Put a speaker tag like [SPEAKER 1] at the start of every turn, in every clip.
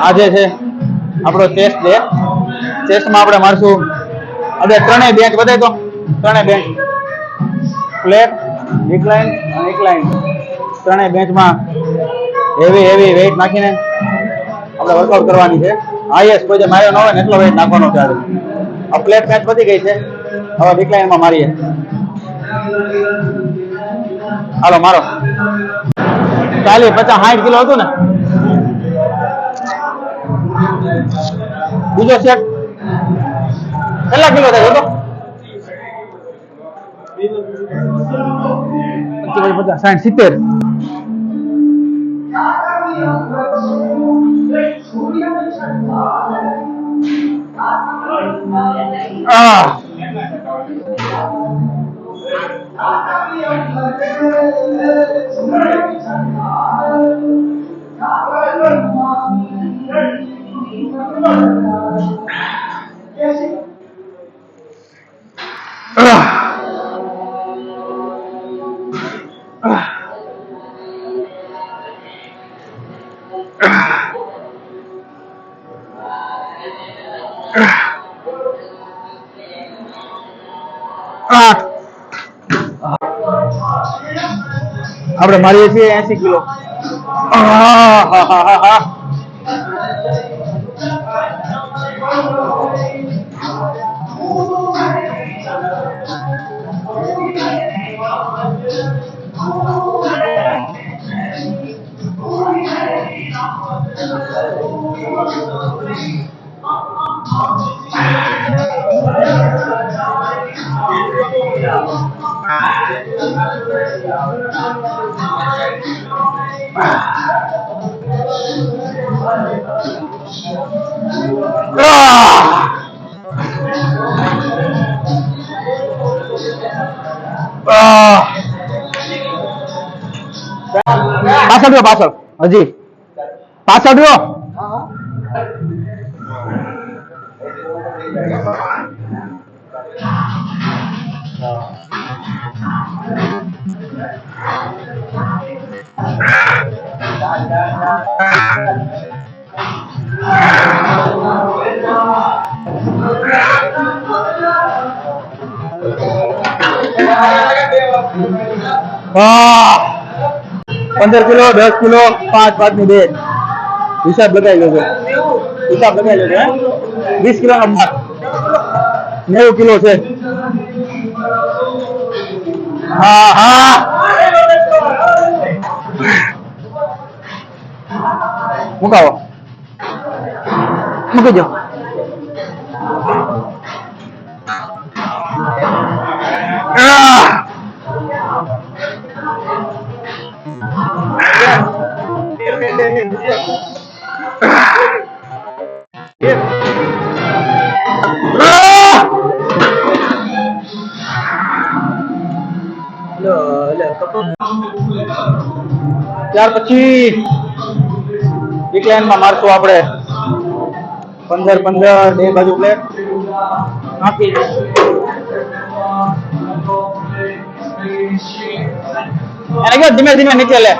[SPEAKER 1] આજે છે આપણો ચેસ્ટ ડે. ચેસ્ટમાં આપણે મારશું હવે ત્રણેય બેન્ચ બતાવી દો. ત્રણેય બેન્ચ ફ્લેટ, ડિક્લાઇન અને ઇન્ક્લાઇન ત્રણેય બેન્ચમાં હેવી વેઇટ નાખીને આપણે વર્કઆઉટ કરવાની છે. હાઈએસ્ટ કોઈ જે માર્યો ન હોય ને એટલો વેઇટ નાખવાનો છે. આ ફ્લેટ બેન્ચ પતી ગઈ છે. હવે ડિક્લાઇનમાં મારીએ. હાલો મારો 40, 50, 60 કિલો હતું ને. બીજો સેટ કેટલા કિલો થાય હતો? 50, 60, 70. આપણે મારીએ છીએ 80 કિલો. પાછળ હજી પાછળ રહ્યો. પંદર કિલો, 10 કિલો, 5 ની 2 હિસાબ લગાવી લેજો. 20 કિલો નો માલ 90 કિલો છે. હા મુકાવો, મૂકી દો. ત્યાર પછી ડિક્લાઇનમાં મારશું આપણે 15 બે બાજુ પ્લેટ નાખી. એને ધીમે ધીમે નીચે લે.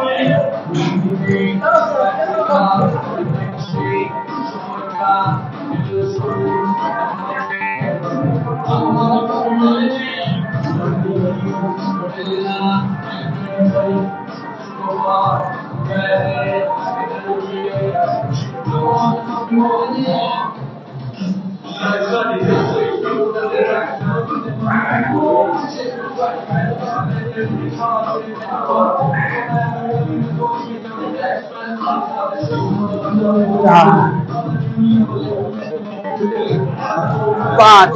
[SPEAKER 1] પાંચ,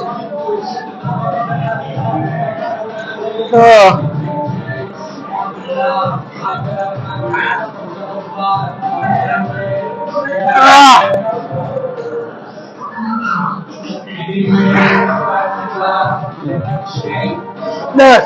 [SPEAKER 1] 6, 10.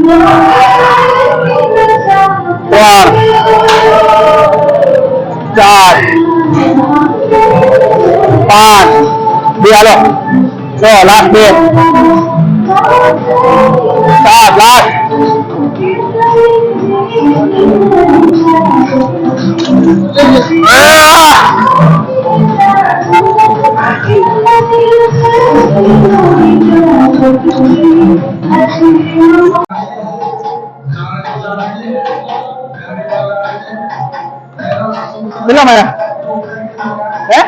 [SPEAKER 1] 4 4 5 2 હાલો 6 લાસ્ટ 2 7 લાસ્ટ કેટલા માર્યા હે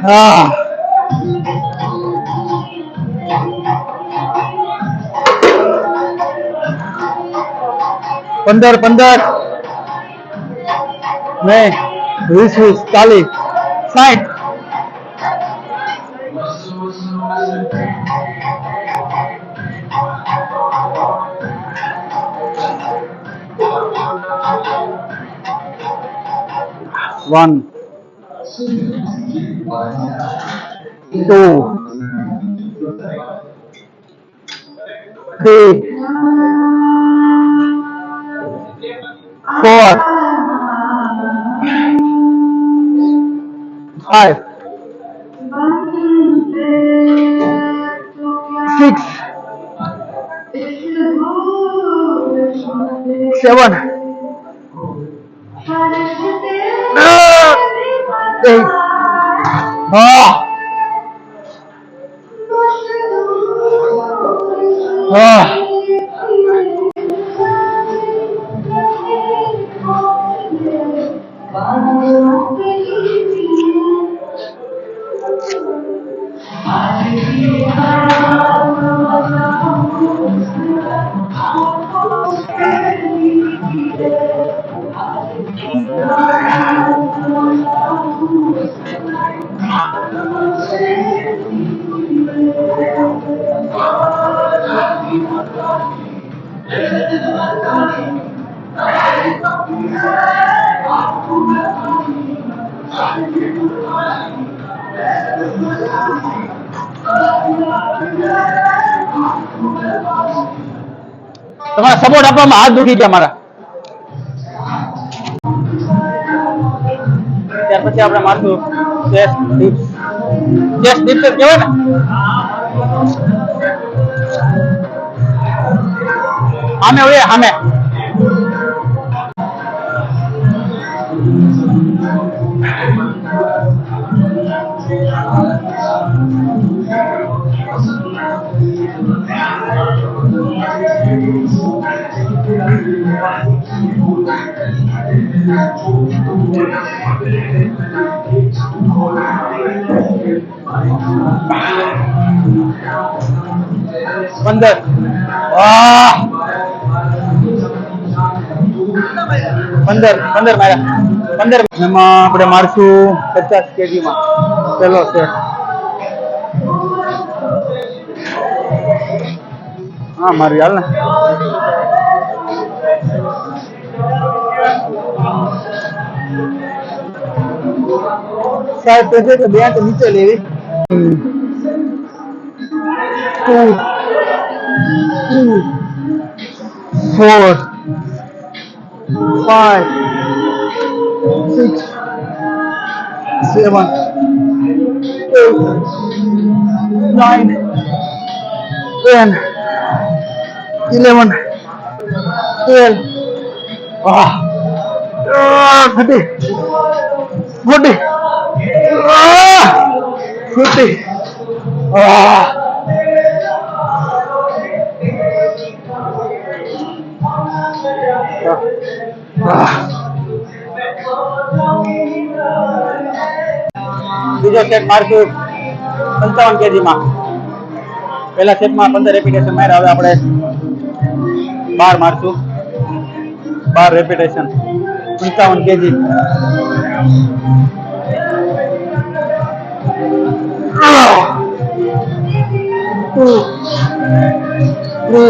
[SPEAKER 1] હા 15 15 નહીં 20 40 60 1 2 3 4 5 6 7 8 તમારા સપોર્ટ આપવામાં હાથ દુખી ગયા મારા. ત્યાર પછી આપણે મારશું ચેસ્ટ ડિપ્સ. ચેસ્ટ ડિપ્સ કહેવાય ને. આમે હોય આમે. પંદર 15 માર્યા 15 એમાં આપણે મારશું 50 kg માં પેલો સેટ. હા મારી હાલ ને સાહેબ કહે કે બે તો નીચે લેવી. 2 3 4 5 6 7 8 9 10 11 12 40 40 50 બીજો સેટ મારશું 55 kg માં. પહેલા સેટમાં 15 રેપિટેશન માર્યા. હવે આપણે 12 મારશું. 12 રેપિટેશન 55 kg. 2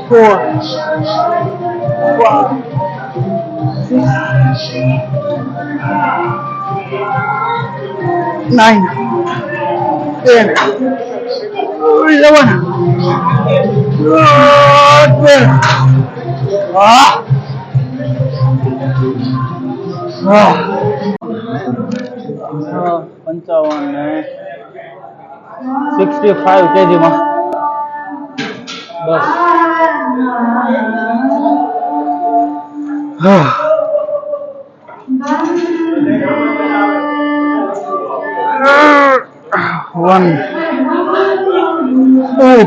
[SPEAKER 1] 3 4 5 6 9 10 11 12 55 ને 65 kg માં બસ 1 2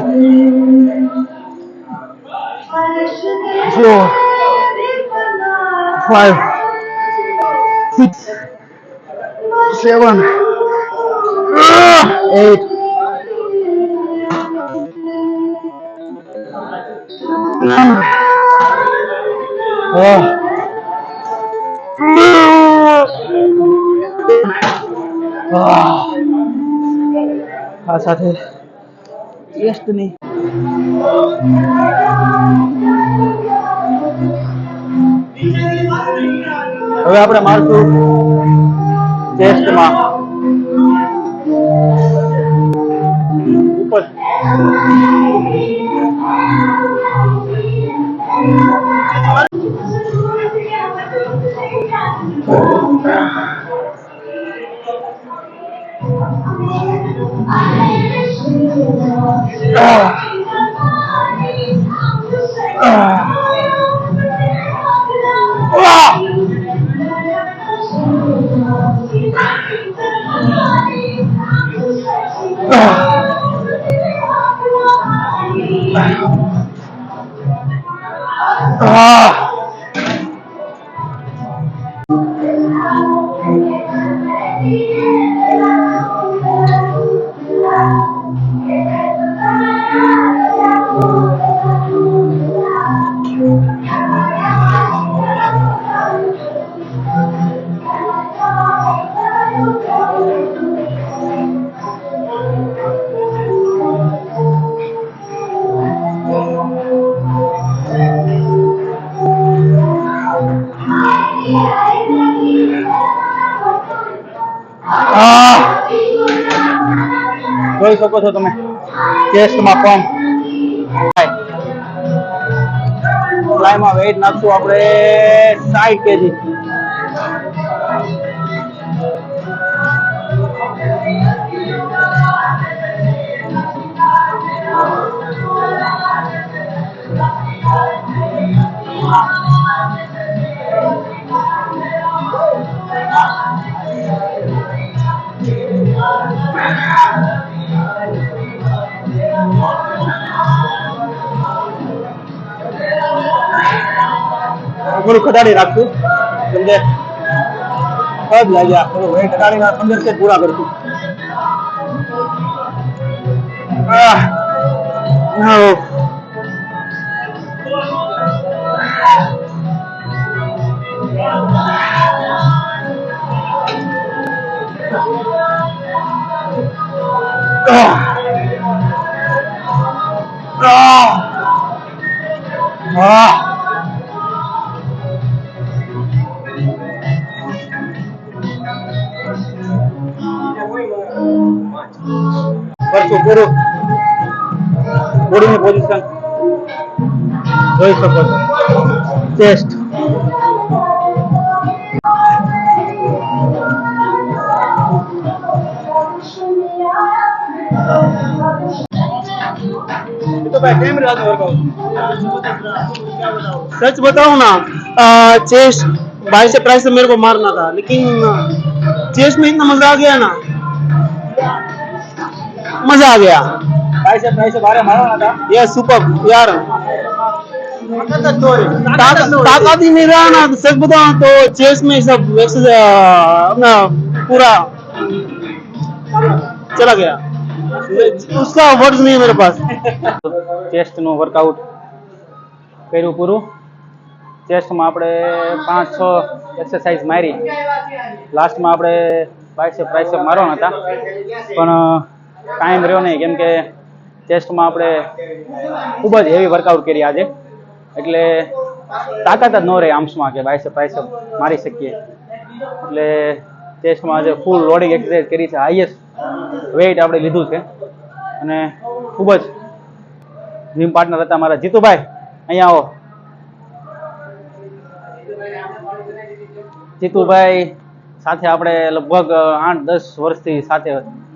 [SPEAKER 1] 4 5 6 7 8 આ સાથે ચેસ્ટ ની હવે આપણે મારશું ચેસ્ટમાં ઉપર જોઈ શકો છો તમે ચેસ્ટમાં પંપ ફ્લાયમાં વેઇટ નાખશું આપણે 60 kg થોડું ઘટાડી રાખશું સમજે ખબ લાગ્યા થોડું વેટ ઘટાડીને 15 સેટ પૂરા કરશું કરશું પૂરું બોડીની પોઝિશન જોઈ શકો છો ચેસ્ટ तो भाई कैमरे हाथ वर्कआउट
[SPEAKER 2] सच बताऊं ना, चेस्ट भाई से प्राइस से मेरे को मारना था, लेकिन चेस्ट में इतना मजा आ गया ना, मजा आ गया।
[SPEAKER 1] प्राइस से बारे मारना था
[SPEAKER 2] ये सुपर यार, ताकत ही नहीं रहा ना। सच बताऊं तो चेस्ट में सब अपना पूरा चला गया, उसका वर्ड्स नहीं है मेरे पास।
[SPEAKER 1] चेस्ट નું વર્કઆઉટ કર્યું પૂરું ચેસ્ટમાં આપણે 5-6 એક્સરસાઇઝ મારી લાસ્ટમાં આપણે બાયસેપ ટ્રાઇસેપ મારવાના હતા પણ ટાઈમ રહ્યો નહીં કેમ કે ચેસ્ટમાં આપણે ખૂબ જ હેવી વર્કઆઉટ કરી આજે, એટલે તાકાત જ ન રહે આર્મ્સમાં કે બાયસેપ ટ્રાયસેપ મારી શકીએ. એટલે ચેસ્ટમાં આજે ફૂલ લોડિંગ એક્સરસાઇઝ કરી છે, હાઈએસ્ટ વેઇટ આપણે લીધું છે. અને ખૂબ જ જીમ પાર્ટનર હતા મારા જીતુભાઈ, અહીંયા આવો. જીતુભાઈ સાથે આપણે લગભગ 8-10 વર્ષથી સાથે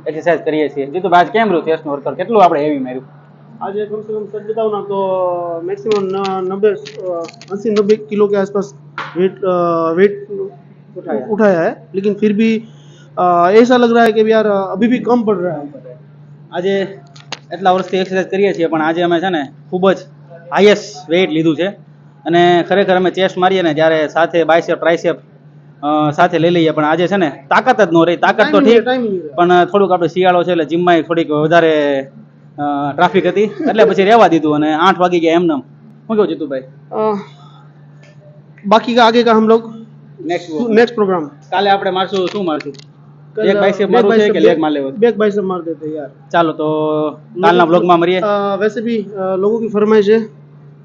[SPEAKER 1] एक्सरसाइज કરીએ છીએ. જીતુભાઈ આજ કેમ રહ્યું ચેસ્ટનું વર્કઆઉટ, કેટલું આપણે હેવી માર્યું?
[SPEAKER 2] आज कम से कम सच बताऊँ ना तो मैक्सिमम 80-90 किलो के आसपास वेट उठाया है, लेकिन फिर भी ऐसा लग रहा है कि यार अभी भी कम पड़ रहा है.
[SPEAKER 1] આજે એટલા વર્ષથી એક્સરસાઇઝ કરીએ છીએ પણ આજે અમે છે ને ખૂબ જ હાઈએસ્ટ વેઇટ લીધું છે. અને ખરેખર અમે ચેસ્ટ મારીએ ને જ્યારે સાથે બાયસેપ ટ્રાયસેપ સાથે લઈ લઈએ, પણ આજે છે ને તાકાત જ ન રહી. તાકાત તો ઠીક, પણ થોડુંક આપણે શિયાળો છે એટલે જીમમાં થોડીક વધારે ટ્રાફિક હતી એટલે પછી રહેવા દીધું અને 8 વાગી ગયા એમને. શું કહું જીતુભાઈ?
[SPEAKER 2] बाकी का आगे का हम लोग नेक्स्ट प्रोग्राम
[SPEAKER 1] કાલે આપણે મારશું, શું મારશું? એક બાયસેપ મારવું છે કે લેગ માર લેવો?
[SPEAKER 2] बैक बाइसेप मार देते हैं यार.
[SPEAKER 1] ચાલો તો કાલના બ્લોગમાં મળીએ.
[SPEAKER 2] वैसे भी लोगों की फरमाइश है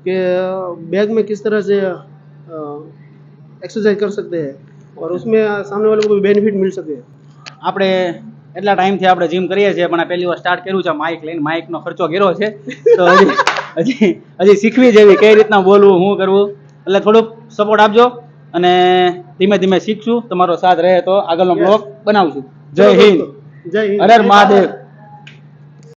[SPEAKER 2] कि बैग में किस तरह से एक्सरसाइज कर सकते हैं और उसमें सामने वाले को भी बेनिफिट मिल सके.
[SPEAKER 1] આપણે એટલા ટાઈમથી આપણે જીમ કરીએ છીએ પણ આ પહેલી વાર સ્ટાર્ટ કર્યું છે માઇક લઈને. માઇકનો ખર્ચો કર્યો છે તો હજી શીખવી જેવી કઈ રીતના બોલવું, શું કરવું, એટલે થોડુંક સપોર્ટ આપજો અને ધીમે ધીમે શીખશું. તમારો સાથ રહે તો આગળનો બ્લોગ બનાવશું. જય હિન્દ,
[SPEAKER 2] जय हिंद.
[SPEAKER 1] હર હર મહાદેવ.